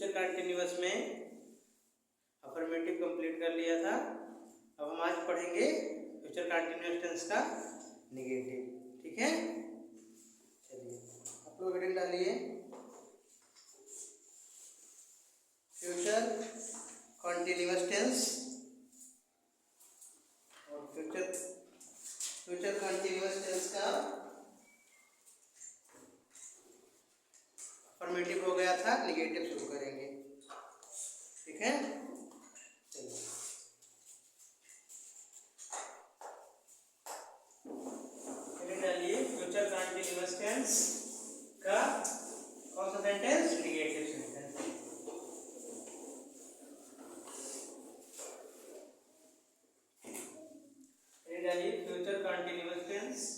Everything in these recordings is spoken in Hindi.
फ्यूचर कंटिन्यूअस में अफर्मेटिव कंप्लीट कर लिया था। अब हम आज पढ़ेंगे फ्यूचर कंटिन्यूअस टेंस का नेगेटिव। ठीक है, चलिए आप लोग हेडिंग डालिए फ्यूचर कंटिन्यूअस टेंस और फ्यूचर कंटिन्यूअस टेंस का अफर्मेटिव हो गया था, नेगेटिव शुरू करेंगे। ठीक है, चलिए डालिए फ्यूचर कंटिन्यूअस टेंस का कौन सा सेंटेंस, नेगेटिव सेंटेंस। डालिए future continuous tense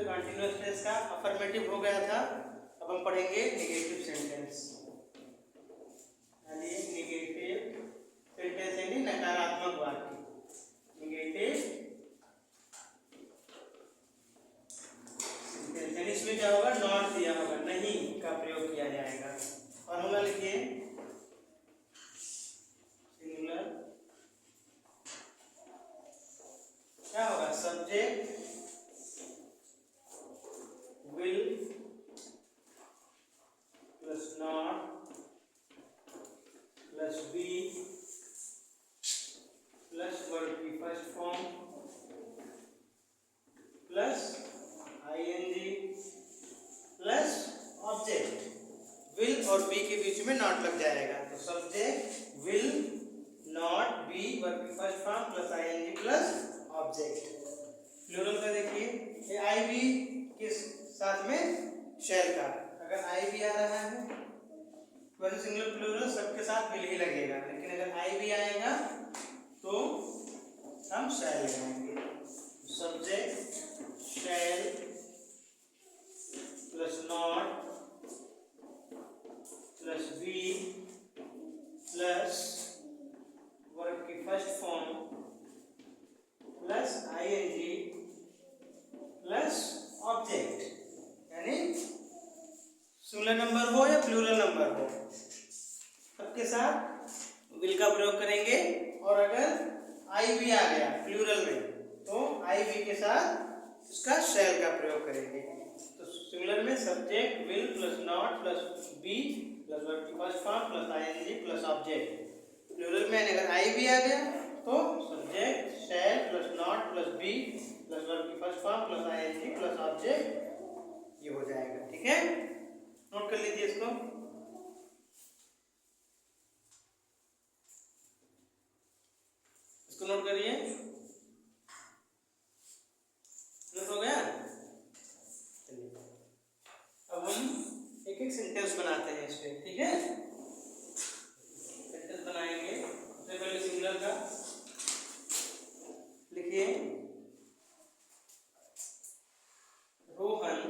continuous tense का अफर्मेटिव हो गया था। अब हम पढ़ेंगे नेगेटिव सेंटेंस। नेगेटिव सेंटेंस यानी नकारात्मक वाक्य। नेगेटिव सेंटेंस यानी इसमें क्या होगा, नॉट दिया होगा, नहीं का प्रयोग किया जाएगा। फॉर्मूला लिखिए, सिंगुलर क्या होगा, subject will plus not plus be plus verb की first form plus ing plus object. will और be के बीच में नॉट लग जाएगा, तो subject will not be verb की first form plus ing plus object. Plural का देखिए, ये आई बी किस साथ में, शैल का। अगर आई भी आ रहा है वैसे सिंगुलर प्लूरल सबके साथ विल ही लगेगा, लेकिन अगर आई भी आएगा तो हम शैल लगाएंगे। Subject shall plus not plus be plus verb की first form plus ING plus object. यानी सिंगुलर नंबर हो या प्लूरल नंबर हो, सबके साथ विल का प्रयोग करेंगे। और अगर आई भी आ गया प्लूरल में तो आई भी के साथ उसका शैल का प्रयोग करेंगे। तो सिंगुलर में subject will plus not plus be plus verb की first form plus ING plus object. Plural में अगर आई भी आ गया तो subject shall plus not plus be plus verb की first form plus ING plus object, ये हो जाएगा। ठीक है, नोट कर लीजिए इसको। इसको नोट करिए, नोट हो गया। चलिए अब हम एक एक सेंटेंस बनाते हैं इस पे। ठीक है, सेंटेंस बनाएंगे। सबसे पहले सिंगुलर का लिखिए, रोहन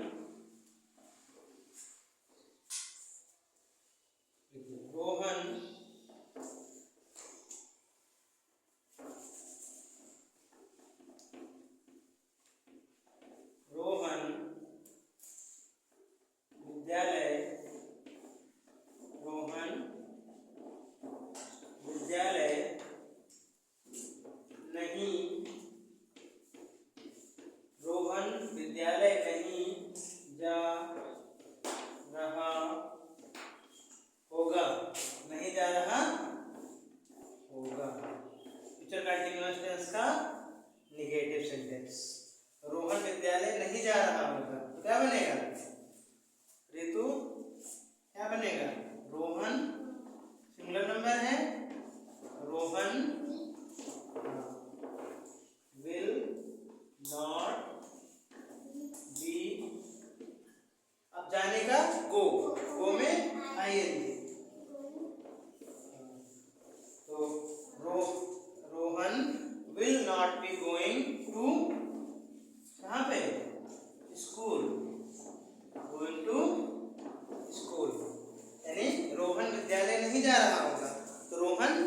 नहीं जा रहा होगा। तो रोहन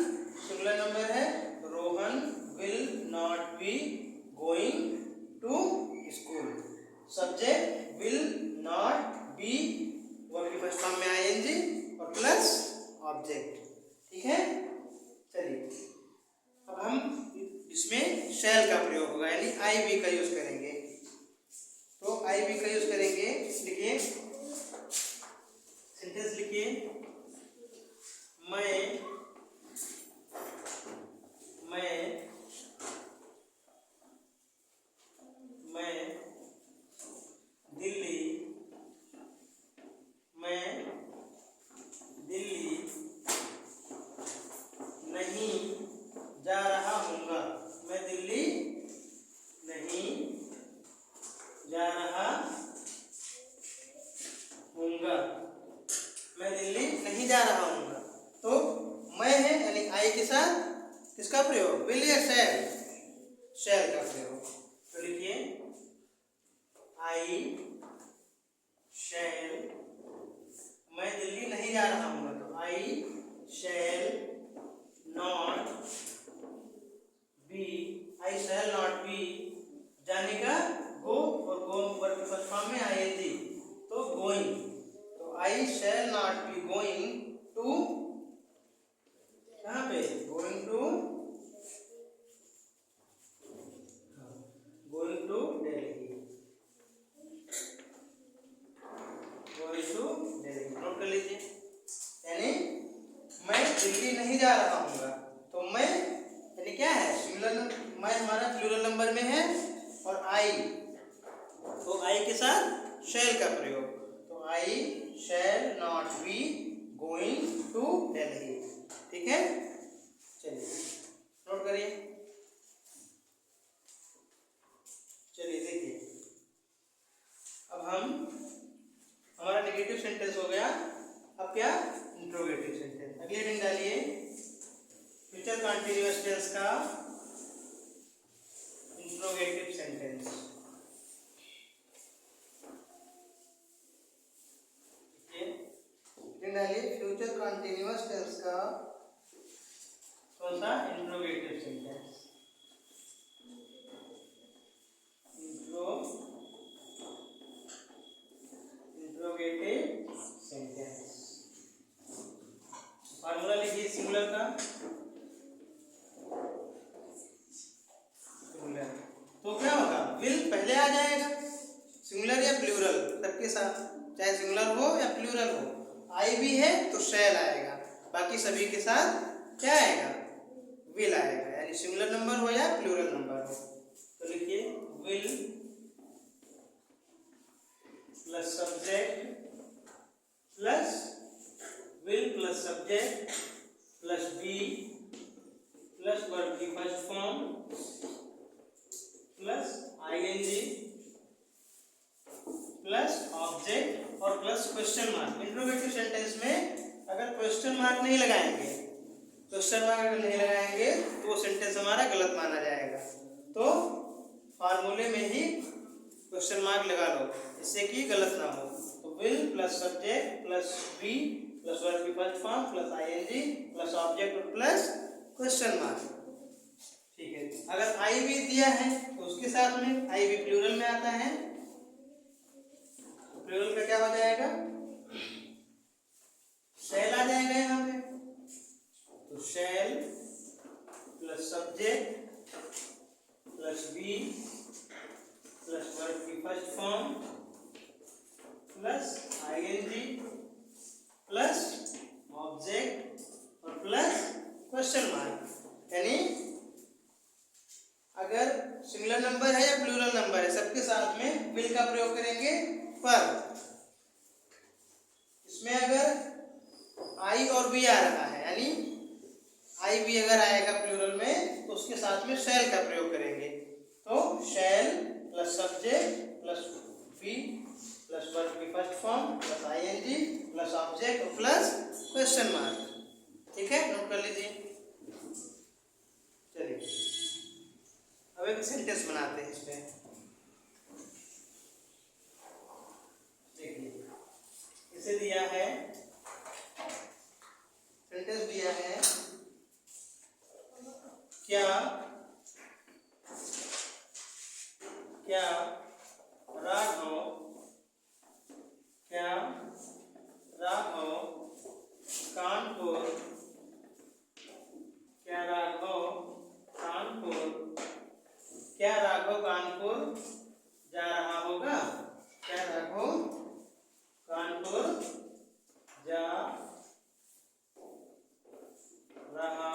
सिंगुलर नंबर है, Rohan will not be going to school. Subject will not be, verb की फर्स्ट फॉर्म में आईएनजी और प्लस ऑब्जेक्ट। ठीक है, चलिए अब हम इसमें शैल का प्रयोग होगा, यानी आई बी का यूज करेंगे। तो आई बी का यूज करेंगे, लिखिए सेंटेंस लिखिए, मैं दिल्ली नहीं जा रहा हूँगा। मैं दिल्ली नहीं जा रहा हूँगा। मैं दिल्ली नहीं जा रहा हूँगा। तो मैं है यानी आई के साथ किसका प्रयोग, विल या शैल, शैल का प्रयोग। तो लिखिए आई शैल, मैं दिल्ली नहीं जा रहा हूँगा। तो I shall not be, I shall not be, जाने का गो और गो वर्ब की फर्स्ट फॉर्म में आईएनजी, तो गोइंग। तो I shall not be going to, कहाँ पे, going to Delhi, going to Delhi. Note कर लीजिए, यानी मैं दिल्ली नहीं जा रहा हूँगा। तो मैं यानी क्या है, सिंगुलर, मैं हमारा प्लूरल नंबर में है और आई, तो आई के साथ शैल का प्रयोग। तो I shall not be going to Delhi. ठीक है, चलिए नोट करिए। चलिए देखिए, अब हम, हमारा नेगेटिव सेंटेंस हो गया, अब क्या, इंट्रोगेटिव सेंटेंस। अगली हेडिंग डालिए, फ्यूचर कंटीन्यूअस टेंस का इंट्रोगेटिव सेंटेंस। डालिए फ्यूचर कंटीन्यूअस टेंस का कौन सा, interrogative sentence. Interrogative sentence. Formula लिखिए सिंगुलर का, सिंगुलर तो क्या होगा, विल पहले आ जाएगा, सिंगुलर या प्लूरल सबके साथ, चाहे सिंगुलर हो या प्लूरल हो। आई भी है तो शैल आएगा, बाकी सभी के साथ क्या आएगा, विल आएगा, यानी सिंगुलर नंबर हो या प्लूरल नंबर हो। तो लिखिए will plus subject plus will plus subject plus be plus verb की first form plus ING plus object और plus question mark. Interrogative sentence में अगर क्वेश्चन मार्क नहीं लगाएंगे, क्वेश्चन मार्क अगर नहीं लगाएंगे तो वो सेंटेंस हमारा गलत माना जाएगा। तो फार्मूले में ही क्वेश्चन मार्क लगा लो, इससे कि गलत ना हो। तो will plus subject plus be plus verb की first form plus ING plus object और प्लस क्वेश्चन मार्क। ठीक है, अगर आई भी दिया है तो उसके साथ में आई भी प्लूरल में आता है, प्लूरल का क्या हो जाएगा, शैल आ जाएगा यहाँ पे। तो shall plus subject plus be plus verb की first form plus ING plus object और प्लस क्वेश्चन मार्क। यानी अगर सिंगुलर नंबर है या प्लूरल नंबर है, सबके साथ में विल का प्रयोग करेंगे। पर इसमें अगर आई और बी आ रहा है, यानी आई बी अगर आएगा प्लूरल में, तो उसके साथ में शैल का प्रयोग करेंगे। तो shall plus subject plus be plus verb की first form plus ING plus object और प्लस क्वेश्चन मार्क। ठीक है, नोट कर लीजिए। चलिए अब एक सेंटेंस बनाते हैं इसमें। देखिए इसे दिया है सेंटेंस दिया है, क्या क्या राघव कानपुर जा रहा होगा? क्या राघव कानपुर जा रहा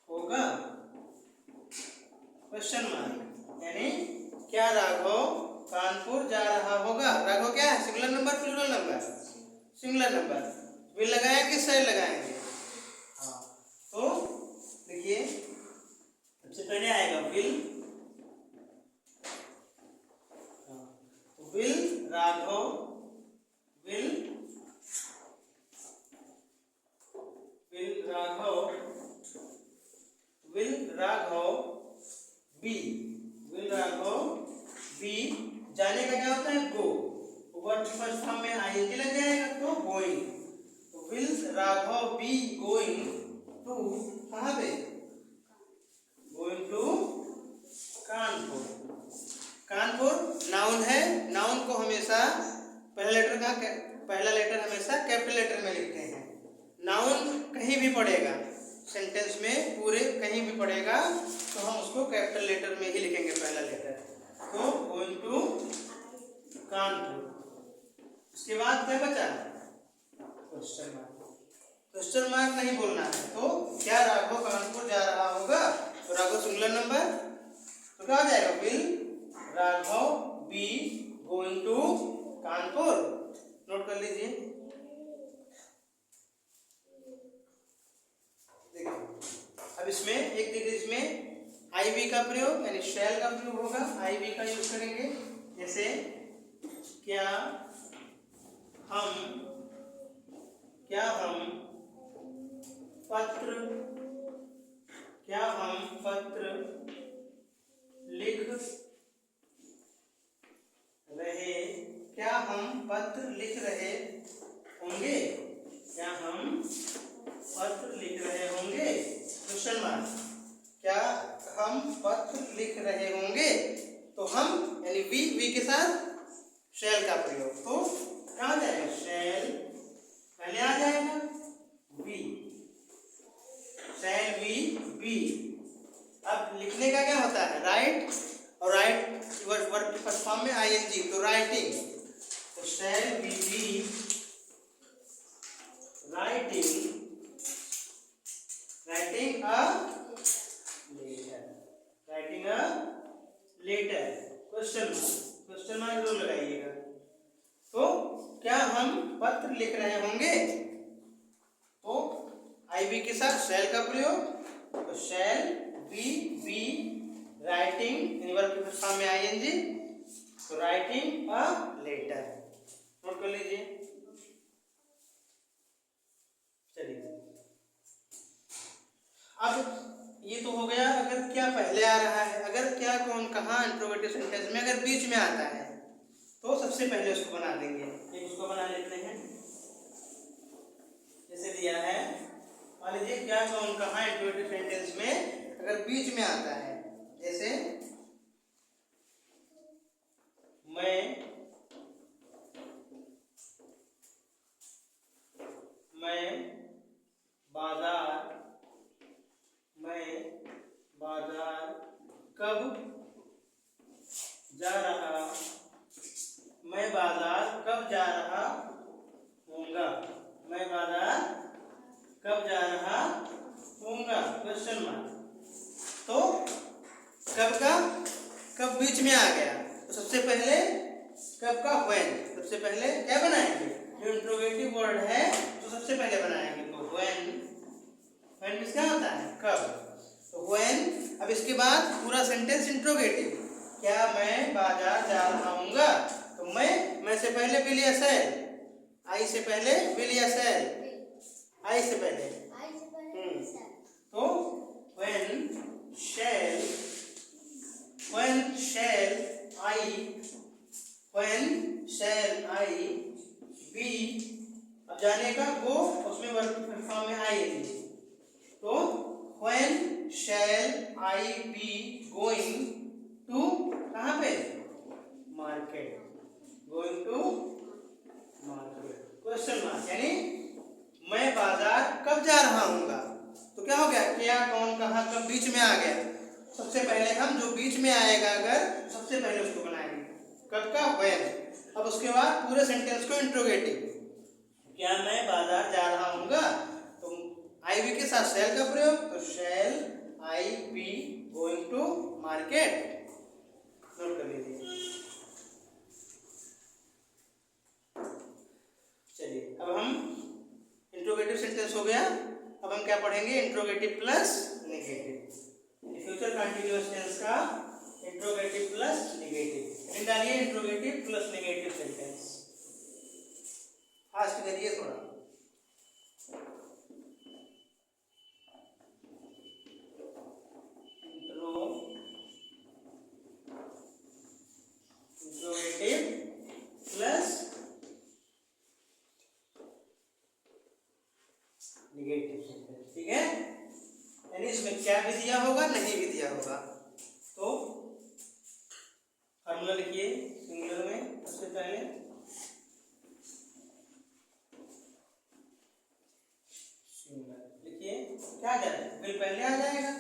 होगा? क्वेश्चन मार्क, यानी क्या राघव कानपुर जा रहा होगा? राघव क्या है? Singular number plural number? Singular number. Will लगाया कि शैल लगाएंगे? हाँ, तो देखिए सबसे पहले आएगा विल। विल राघव बी जाने का क्या होता है? गो। वर्ब की फर्स्ट फॉर्म में आईएनजी लग जाएगा तो गोइंग। तो will Raghav be going to, कहाँ पे? Going to Kanpur. Kanpur noun है, नाउन को हमेशा पहला लेटर हमेशा कैपिटल लेटर में लिखते हैं। नाउन कहीं भी पड़ेगा सेंटेंस में, पूरे कहीं भी पड़ेगा तो हम उसको कैपिटल लेटर में ही लिखेंगे पहला लेटर। तो गोइंग टू कानपुर। उसके बाद क्या बचा? Question mark. क्वेश्चन मार्क नहीं बोलना है। तो क्या राघव कानपुर जा रहा होगा? तो राघव सिंगुलर नंबर, तो क्या हो जाएगा? Will Raghav be going to Kanpur. Note कर लीजिए। देखिए अब इसमें एक देखिए, इसमें आई बी का प्रयोग यानी शैल का प्रयोग होगा। आई बी का यूज करेंगे, जैसे क्या हम पत्र लिख रहे, क्या हम पत्र लिख रहे होंगे? क्या हम पत्र लिख रहे होंगे? Question mark. क्या हम पत्र लिख रहे होंगे? तो हम यानी वी के साथ शैल का प्रयोग, तो क्या आ जाएगा? शैल पहले आ जाएगा वी, शैल वी बी। अब लिखने का क्या होता है? राइट, और राइट वर्ब की फर्स्ट फॉर्म में आईएनजी, तो राइटिंग। तो shall we be writing a letter. Question mark जरूर लगाइएगा। तो क्या हम पत्र लिख रहे होंगे? तो आई बी के साथ शैल का प्रयोग, तो shall we be writing verb की फर्स्ट फॉर्म में आईएनजी, तो राइटिंग अ लेटर। नोट कर लीजिए। चलिए अब ये तो हो गया अगर क्या पहले आ रहा है। अगर क्या कौन कहाँ इंट्रोगेटिव सेंटेंस में अगर बीच में आता है तो सबसे पहले उसको बना देंगे। एक उसको बना लेते हैं, जैसे दिया है, मान लीजिए क्या कौन कहाँ इंट्रोगेटिव सेंटेंस में अगर बीच में आता है, जैसे मैं बाजार कब जा रहा, मैं बाजार कब जा रहा होऊंगा, मैं बाजार कब जा रहा होऊंगा? Question mark. तो कब बीच में आ गया, तो सबसे पहले कब का व्हेन, सबसे पहले क्या बनाएंगे? जो इंट्रोगेटिव वर्ड है तो सबसे पहले बनाएंगे, तो व्हेन किसका होता है? कब। तो व्हेन। अब इसके बाद पूरा सेंटेंस इंट्रोगेटिव, क्या मैं बाजार जा रहा हूँगा? तो मैं से पहले विल या शैल, आई से पहले विल या शैल, आई से पहले तो व्हेन शैल आई बी अब जाने का गो, उसमें वर्ब की फॉर्म में आएंगे। तो when shall I be going to, कहाँ पे, market, going to market, question mark, यानी मैं बाजार कब जा रहा हूँगा। तो क्या हो गया, क्या, कौन, कहाँ, कब बीच में आ गया। सबसे पहले हम जो बीच में आएगा अगर, सबसे पहले उसको बनाएंगे, कब का, when। अब उसके बाद पूरे सेंटेंस को इंट्रोगेटिव, क्या मैं बाजार जा रहा हूँगा, तो आई बी के साथ शैल का प्रयोग, तो shall I be going to market, note कर लीजिए। चलिए अब हम, इंट्रोगेटिव सेंटेंस हो गया, अब हम क्या पढ़ेंगे, interrogative plus negative, future continuous tense का इंट्रोगेटिव प्लस नेगेटिव, डालिए interrogative plus negative sentence, fast करिए थोड़ा। इंट्रोगेटिव प्लस नेगेटिव सेंटेंस, ठीक है, यानी इसमें क्या भी दिया होगा, नहीं भी दिया होगा। तो फॉर्मूला लिखिए सिंगुलर में, सबसे पहले सिंगुलर लिखिए, क्या आ जाएगा, विल पहले आ जाएगा,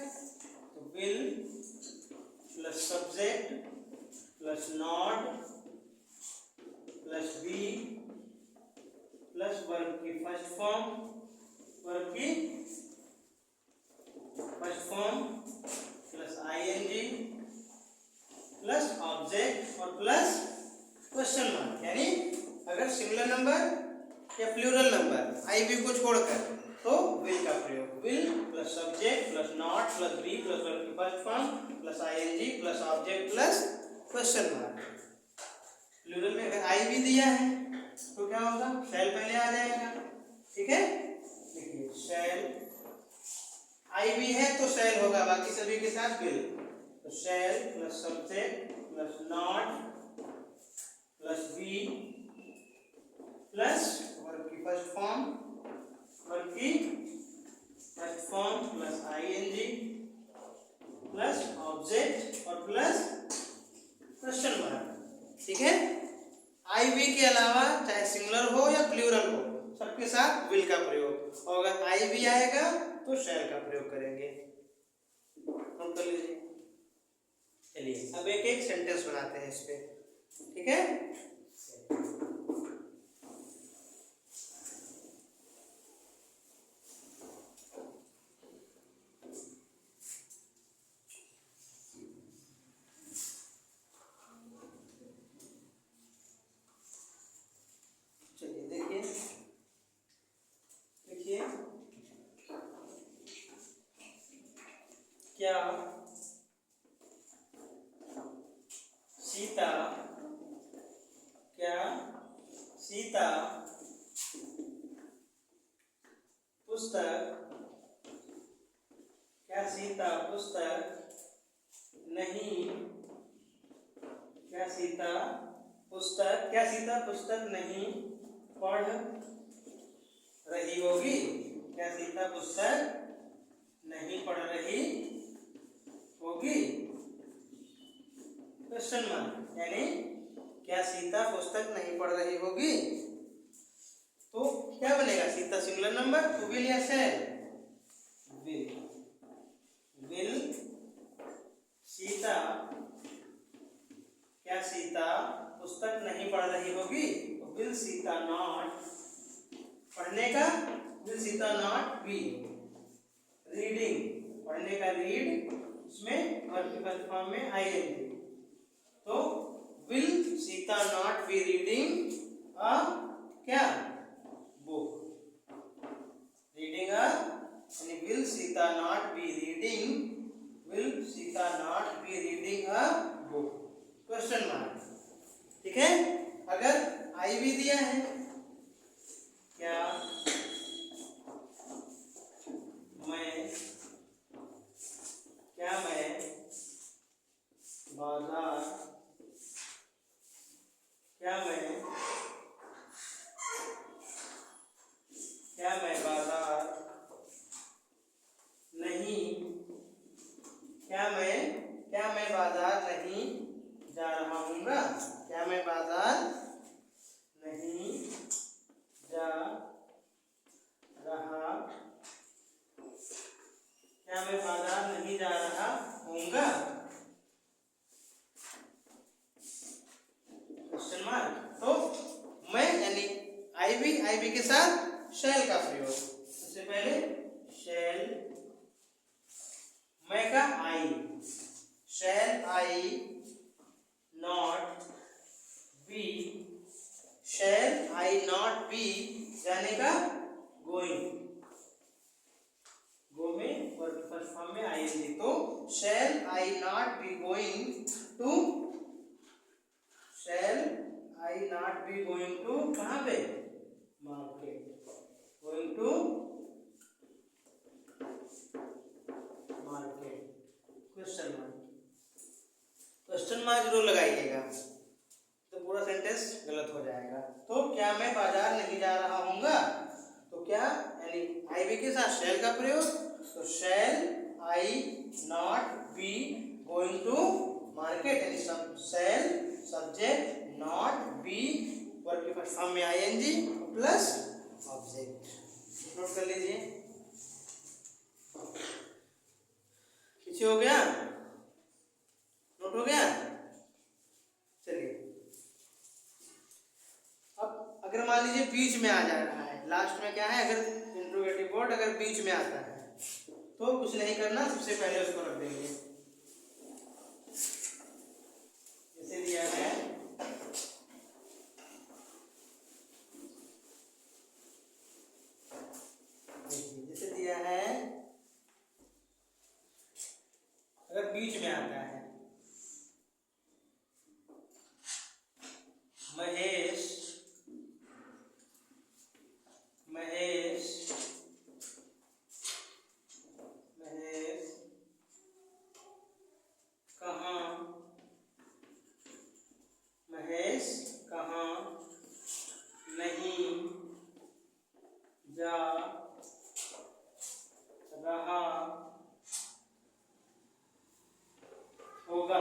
तो will plus subject plus not plus be plus verb की फर्स्ट फॉर्म, वर्ब की first form plus ING plus object और प्लस क्वेश्चन मार्क, यानी अगर सिंगुलर नंबर या प्लूरल नंबर आई बी को छोड़कर, तो विल का प्रयोग, will plus subject plus not plus be plus verb की first form plus ING plus object plus question mark. Plural में अगर आई भी दिया है तो क्या होगा, शैल पहले आ जाएगा, ठीक है, देखिए शैल, आई भी है तो शैल होगा, बाकी सभी के साथ विल, तो shall plus subject plus not plus be plus verb की फर्स्ट फॉर्म, वर्ब की first form plus ING plus object और प्लस क्वेश्चन मार्क, ठीक है। आई वी के अलावा चाहे सिंगुलर हो या प्लूरल हो, सबके साथ विल का प्रयोग, और अगर आई भी आएगा तो शैल का प्रयोग करेंगे, नोट कर लीजिए। चलिए अब एक एक सेंटेंस बनाते हैं इस पे, ठीक है। चलिए देखिए, देखिए क्या सीता, क्या सीता पुस्तक, क्या सीता पुस्तक नहीं, क्या सीता पुस्तक, क्या सीता पुस्तक नहीं पढ़ रही होगी, क्या सीता पुस्तक नहीं पढ़ रही होगी, क्वेश्चन मार्क, यानी क्या सीता पुस्तक नहीं पढ़ रही होगी, तो क्या बनेगा, सीता सिंगुलर नंबर, तो विल या शैल, विल, विल सीता, क्या सीता पुस्तक नहीं पढ़ रही होगी, तो विल सीता नॉट, पढ़ने का will Sita not be reading, पढ़ने का रीड, इसमें वर्ब की फर्स्ट फॉर्म में आईएनजी, तो will Sita not be reading a, क्या, बुक, रीडिंग अ, यानी will Sita not be reading, will Sita not be reading a book, question mark, ठीक है। अगर आई भी दिया है, क्या मैं, क्या मैं बाजार, क्या मैं होऊंगा, क्वेश्चन मार्क। तो मैं यानी आई भी के साथ शैल का प्रयोग। सबसे पहले शैल, मैं का I, shall I not be, shall I not be जाने का गोइंग, गो में वर्ब फर्स्ट फॉर्म में आईएनजी। तो shall I not be going to, shall I not be going to कहाँ पे, market, going to market, question mark, question mark जरूर लगाइएगा, तो पूरा सेंटेंस गलत हो जाएगा। तो क्या मैं बाजार नहीं जा रहा हूँगा, तो क्या यानी आई बी के साथ शैल का प्रयोग, तो shall I not be going to market, यानी shall subject, not be verb के फर्स्ट फॉर्म में आईएनजी प्लस ऑब्जेक्ट। नोट कर लीजिए, पीछे हो गया, नोट हो गया। चलिए अब अगर मान लीजिए बीच में आ जा रहा है, लास्ट में क्या है, अगर इंट्रोगेटिव वर्ड अगर बीच में आता है तो कुछ नहीं करना, सबसे पहले उसको रख देंगे। जैसे दिया है, जैसे दिया है अगर बीच में आता है, महेश, महेश, महेश कहाँ, महेश कहाँ नहीं जा रहा होगा,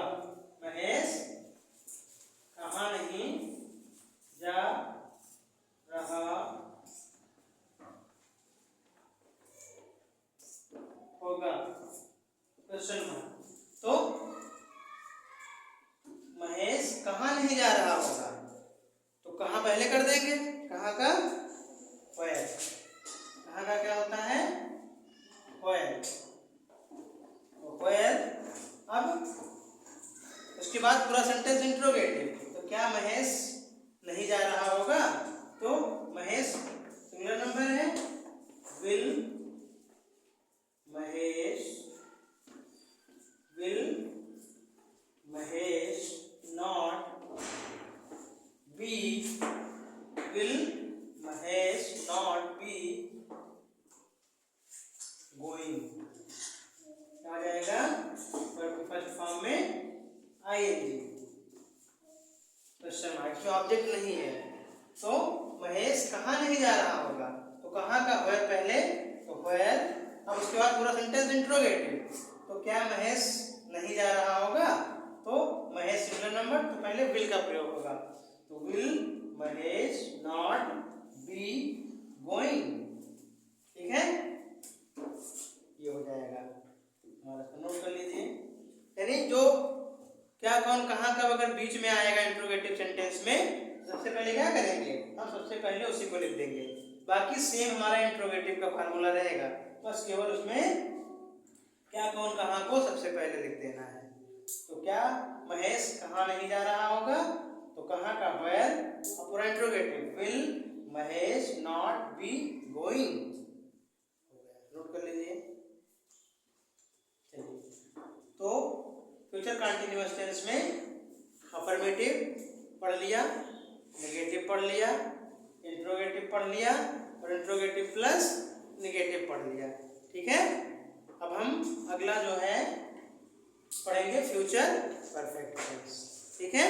महेश कहाँ नहीं जा रहा होगा, क्वेश्चन मार्क। तो महेश कहाँ नहीं जा रहा होगा, तो कहाँ पहले कर देंगे, कहाँ का, व्हेयर, कहाँ का क्या होता है, व्हेयर, व्हेयर। अब उसके बाद पूरा सेंटेंस इंट्रोगेटिव, तो क्या महेश नहीं जा रहा होगा, तो महेश सिंगुलर नंबर है, will Mahesh, will Mahesh not be, will Mahesh not be going, आ जाएगा फर्स्ट फॉर्म में आईएनजी, क्वेश्चन मार्क, जो ऑब्जेक्ट नहीं है। तो महेश कहाँ नहीं जा रहा होगा, तो कहाँ का व्हेयर पहले, तो व्हेयर, अब उसके बाद पूरा सेंटेंस इंट्रोगेटिव, तो क्या महेश नहीं जा रहा होगा, तो महेश सिंगुलर नंबर, तो पहले विल का प्रयोग होगा, तो will Mahesh not be going, ठीक है, ये हो जाएगा। नोट कर लीजिए, यानी जो क्या कौन कहाँ कब अगर बीच में आएगा इंट्रोगेटिव सेंटेंस में, सबसे पहले क्या करेंगे, हम सबसे पहले उसी को लिख देंगे, बाकी सेम हमारा इंट्रोगेटिव का फार्मूला रहेगा, बस केवल उसमें क्या कौन कहाँ को सबसे पहले लिख देना है। तो क्या महेश कहाँ नहीं जा रहा होगा, तो कहाँ का व्हेयर, और पूरा interrogative, will Mahesh not be going, note कर लीजिए। तो फ्यूचर कंटीन्यूअस टेंस में अफर्मेटिव पढ़ लिया, नेगेटिव पढ़ लिया, इंट्रोगेटिव पढ़ लिया और इंट्रोगेटिव प्लस नेगेटिव पढ़ लिया, ठीक है। अब हम अगला जो है पढ़ेंगे फ्यूचर परफेक्ट टेंस, ठीक है।